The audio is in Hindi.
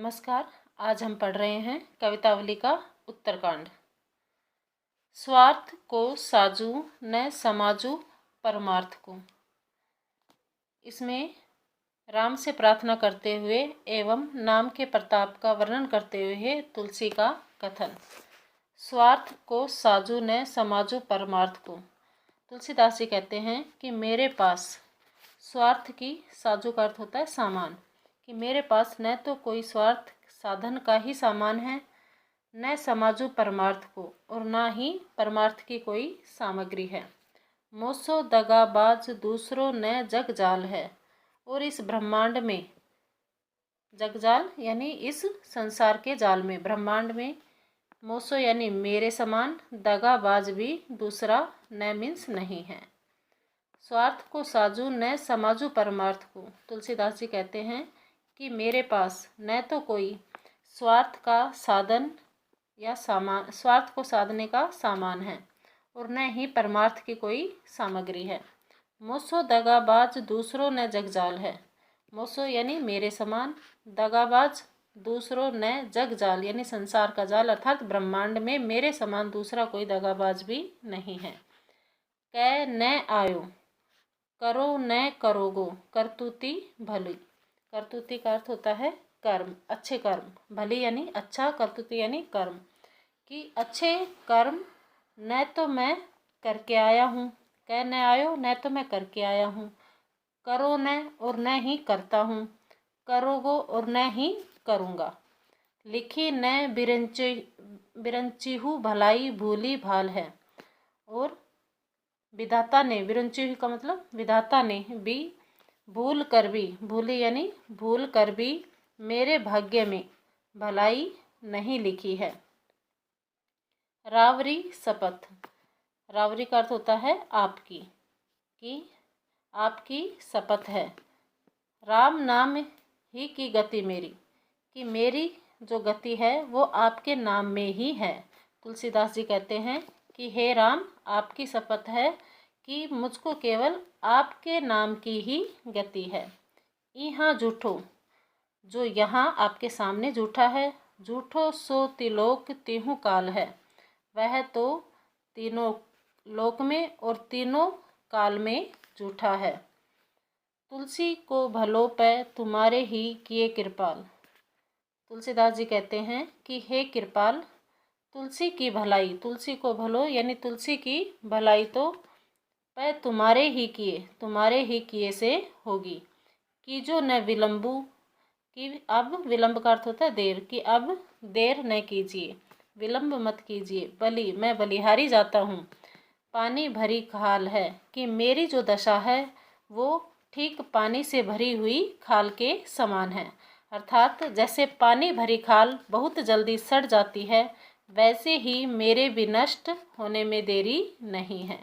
नमस्कार। आज हम पढ़ रहे हैं कवितावली का उत्तरकांड। स्वार्थ को साजू न समाजू परमार्थ को। इसमें राम से प्रार्थना करते हुए एवं नाम के प्रताप का वर्णन करते हुए तुलसी का कथन। स्वार्थ को साजू न समाजू परमार्थ को। तुलसीदास जी कहते हैं कि मेरे पास, स्वार्थ की साजू का अर्थ होता है सामान, कि मेरे पास न तो कोई स्वार्थ साधन का ही सामान है, न समाजू परमार्थ को, और न ही परमार्थ की कोई सामग्री है। मोसो दगाबाज दूसरों न जग जाल है। और इस ब्रह्मांड में, जगजाल यानी इस संसार के जाल में, ब्रह्मांड में, मोसो यानी मेरे समान, दगाबाज भी दूसरा न मीन्स नहीं है। स्वार्थ को साजू न समाजू परमार्थ को। तुलसीदास जी कहते हैं कि मेरे पास न तो कोई स्वार्थ का साधन या सामान, स्वार्थ को साधने का सामान है, और न ही परमार्थ की कोई सामग्री है। मोसो दगाबाज दूसरों न जगजाल है। मोसो यानी मेरे समान, दगाबाज दूसरों न जगजाल यानी संसार का जाल, अर्थात ब्रह्मांड में मेरे समान दूसरा कोई दगाबाज भी नहीं है। कै न आयो करो न करोगो करतूती भली। करतूती का अर्थ होता है कर्म, अच्छे कर्म। भली यानी अच्छा, करतूती यानी कर्म, कि अच्छे कर्म न तो मैं करके आया हूँ, कह न आयो न तो मैं करके आया हूँ, करो न और न ही करता हूँ, करोगो और न ही करूँगा। लिखी न बिरंचिहु भलाई भूली भाल है। और विधाता ने, विरंचिहु का मतलब विधाता ने, भी भूल कर भी, भूली यानी भूल कर भी, मेरे भाग्य में भलाई नहीं लिखी है। रावरी शपथ। रावरी का अर्थ होता है आपकी, कि आपकी शपथ है। राम नाम ही की गति मेरी, कि मेरी जो गति है वो आपके नाम में ही है। तुलसीदास जी कहते हैं कि हे राम, आपकी शपथ है कि मुझको केवल आपके नाम की ही गति है। यहाँ झूठो, जो यहाँ आपके सामने झूठा है, झूठो सो तिलोक तिहु काल है। वह तो तीनों लोक में और तीनों काल में झूठा है। तुलसी को भलो पे तुम्हारे ही किए कृपाल। तुलसीदास जी कहते हैं कि हे कृपाल, तुलसी की भलाई, तुलसी को भलो यानी तुलसी की भलाई तो पे तुम्हारे ही किए, तुम्हारे ही किए से होगी। कि जो न विलंबू, कि अब विलंब का अर्थ होता है देर, कि अब देर न कीजिए, विलंब मत कीजिए। बलि, मैं बलिहारी जाता हूँ। पानी भरी खाल है, कि मेरी जो दशा है वो ठीक पानी से भरी हुई खाल के समान है। अर्थात जैसे पानी भरी खाल बहुत जल्दी सड़ जाती है, वैसे ही मेरे भी नष्ट होने में देरी नहीं है।